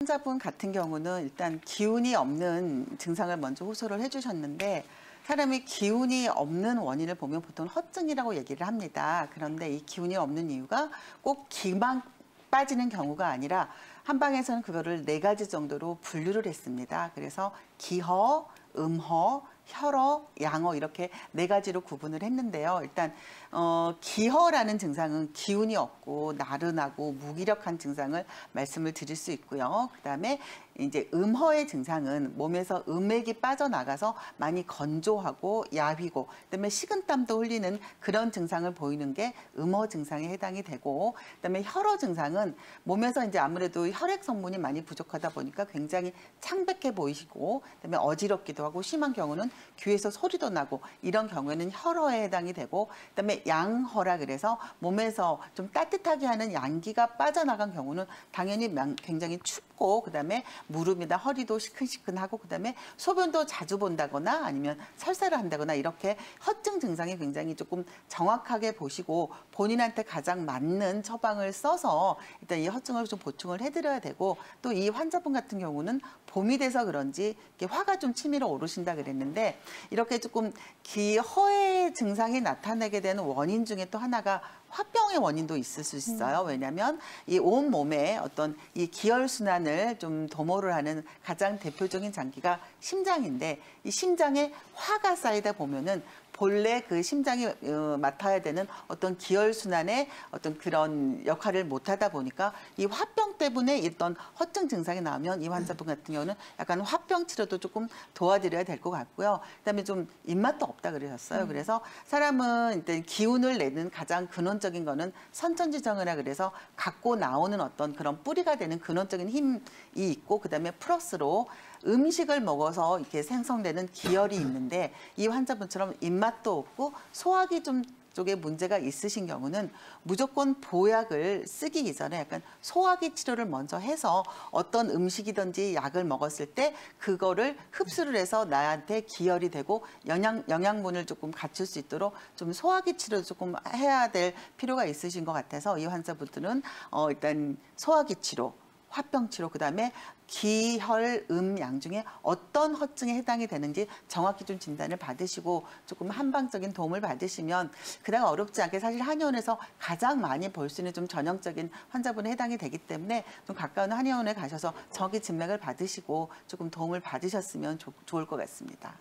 환자분 같은 경우는 일단 기운이 없는 증상을 먼저 호소를 해주셨는데 사람이 기운이 없는 원인을 보면 보통 허증이라고 얘기를 합니다. 그런데 이 기운이 없는 이유가 꼭 기만 빠지는 경우가 아니라 한방에서는 그거를 4가지 정도로 분류를 했습니다. 그래서 기허, 음허, 혈어, 양어 이렇게 4가지로 구분을 했는데요. 일단 기허라는 증상은 기운이 없고 나른하고 무기력한 증상을 말씀을 드릴 수 있고요. 그다음에 이제 음허의 증상은 몸에서 음액이 빠져나가서 많이 건조하고 야위고 그다음에 식은땀도 흘리는 그런 증상을 보이는 게 음허 증상에 해당이 되고 그다음에 혈어 증상은 몸에서 이제 아무래도 혈액 성분이 많이 부족하다 보니까 굉장히 창백해 보이시고 그다음에 어지럽기도 하고 심한 경우는 귀에서 소리도 나고 이런 경우에는 혈어에 해당이 되고 그다음에 양허라 그래서 몸에서 좀 따뜻하게 하는 양기가 빠져나간 경우는 당연히 굉장히 춥고 그다음에 무릎이나 허리도 시큰시큰하고 그다음에 소변도 자주 본다거나 아니면 설사를 한다거나 이렇게 허증 증상이 굉장히 조금 정확하게 보시고 본인한테 가장 맞는 처방을 써서 일단 이 허증을 좀 보충을 해드려야 되고 또 이 환자분 같은 경우는 봄이 돼서 그런지 이렇게 화가 좀 치밀어 오르신다 그랬는데 이렇게 조금 기허의 증상이 나타나게 되는 원인 중에 또 하나가 화병의 원인도 있을 수 있어요. 왜냐하면 이 온 몸에 어떤 이 기혈순환을 좀 도모를 하는 가장 대표적인 장기가 심장인데 이 심장에 화가 쌓이다 보면은 본래 그 심장이 맡아야 되는 어떤 기혈순환의 어떤 그런 역할을 못하다 보니까 이 화병 때문에 있던 허증 증상이 나오면 이 환자분 같은 경우는 약간 화병 치료도 조금 도와드려야 될 것 같고요. 그다음에 좀 입맛도 없다 그러셨어요. 그래서 사람은 일단 기운을 내는 가장 근원적인 거는 선천지정이라 그래서 갖고 나오는 어떤 그런 뿌리가 되는 근원적인 힘이 있고 그다음에 플러스로 음식을 먹어서 이렇게 생성되는 기혈이 있는데 이 환자분처럼 입맛도 없고 소화기 좀 쪽에 문제가 있으신 경우는 무조건 보약을 쓰기 이전에 약간 소화기 치료를 먼저 해서 어떤 음식이든지 약을 먹었을 때 그거를 흡수를 해서 나한테 기혈이 되고 영양분을 조금 갖출 수 있도록 좀 소화기 치료를 조금 해야 될 필요가 있으신 것 같아서 이 환자분들은 일단 소화기 치료 화병 치료 그다음에 기혈, 양 중에 어떤 허증에 해당이 되는지 정확히 좀 진단을 받으시고 조금 한방적인 도움을 받으시면 그다음 어렵지 않게 사실 한의원에서 가장 많이 볼 수 있는 좀 전형적인 환자분에 해당이 되기 때문에 좀 가까운 한의원에 가셔서 정확히 진맥을 받으시고 조금 도움을 받으셨으면 좋을 것 같습니다.